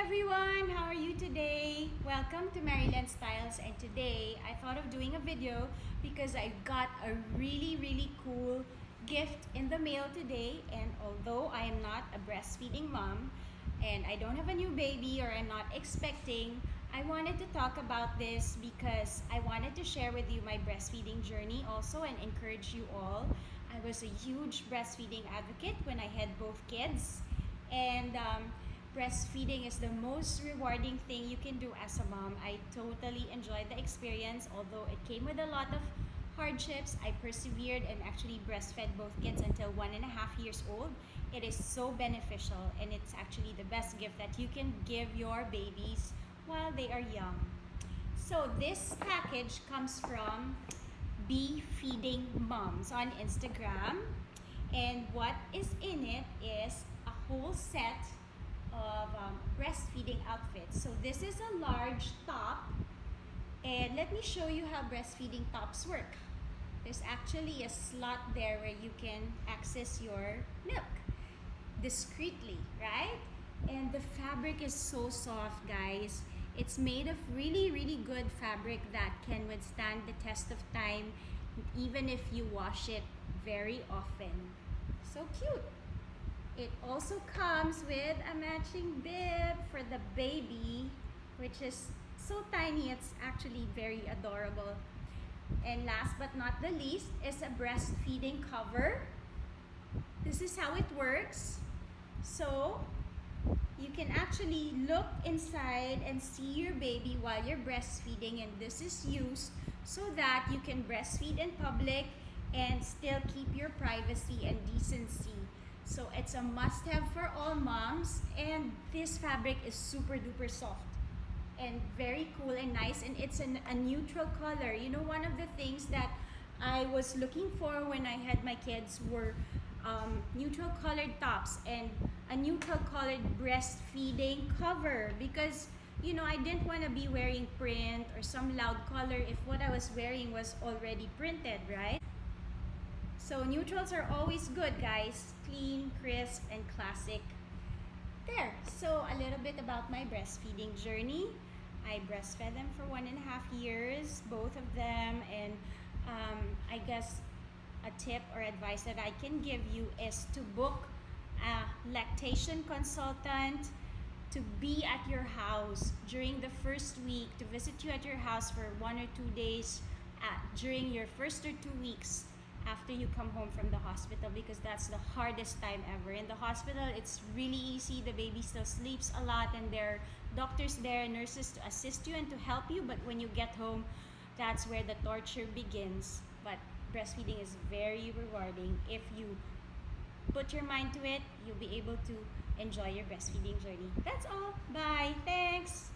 everyone, how are you today? Welcome to Marilen Styles, and today I thought of doing a video because I got a really cool gift in the mail today. And although I am not a breastfeeding mom and I don't have a new baby or I'm not expecting, I wanted to talk about this because I wanted to share with you my breastfeeding journey also and encourage you all. I was a huge breastfeeding advocate when I had both kids, and breastfeeding is the most rewarding thing you can do as a mom. I totally enjoyed the experience, although it came with a lot of hardships. I persevered and actually breastfed both kids until 1.5 years old. It is so beneficial, and it's actually the best gift that you can give your babies while they are young. So this package comes from Be Feeding Moms on Instagram, and what is in it is a whole set of breastfeeding outfits. So this is a large top, and let me show you how breastfeeding tops work. There's actually a slot there where you can access your milk discreetly, right? And the fabric is so soft, guys. It's made of really good fabric that can withstand the test of time even if you wash it very often. So cute. It also comes with a matching bib for the baby, which is so tiny, it's actually very adorable. And last but not the least is a breastfeeding cover. This is how it works. So you can actually look inside and see your baby while you're breastfeeding, and this is used so that you can breastfeed in public and still keep your privacy and decency. So it's a must-have for all moms, and this fabric is super duper soft and very cool and nice, and it's a neutral color. You know, one of the things that I was looking for when I had my kids were neutral colored tops and a neutral colored breastfeeding cover, because you know, I didn't want to be wearing print or some loud color if what I was wearing was already printed, right? So neutrals are always good, guys. Clean, crisp, and classic. There. So a little bit about my breastfeeding journey. I breastfed them for 1.5 years, both of them, and I guess a tip or advice that I can give you is to book a lactation consultant to be at your house during the first week, to visit you at your house for 1 or 2 days during your first or 2 weeks after you come home from the hospital, because that's the hardest time ever. In the hospital, it's really easy. The baby still sleeps a lot, and there are doctors there, nurses to assist you and to help you. But when you get home, that's where the torture begins. But breastfeeding is very rewarding. If you put your mind to it, you'll be able to enjoy your breastfeeding journey. That's all. Bye. Thanks.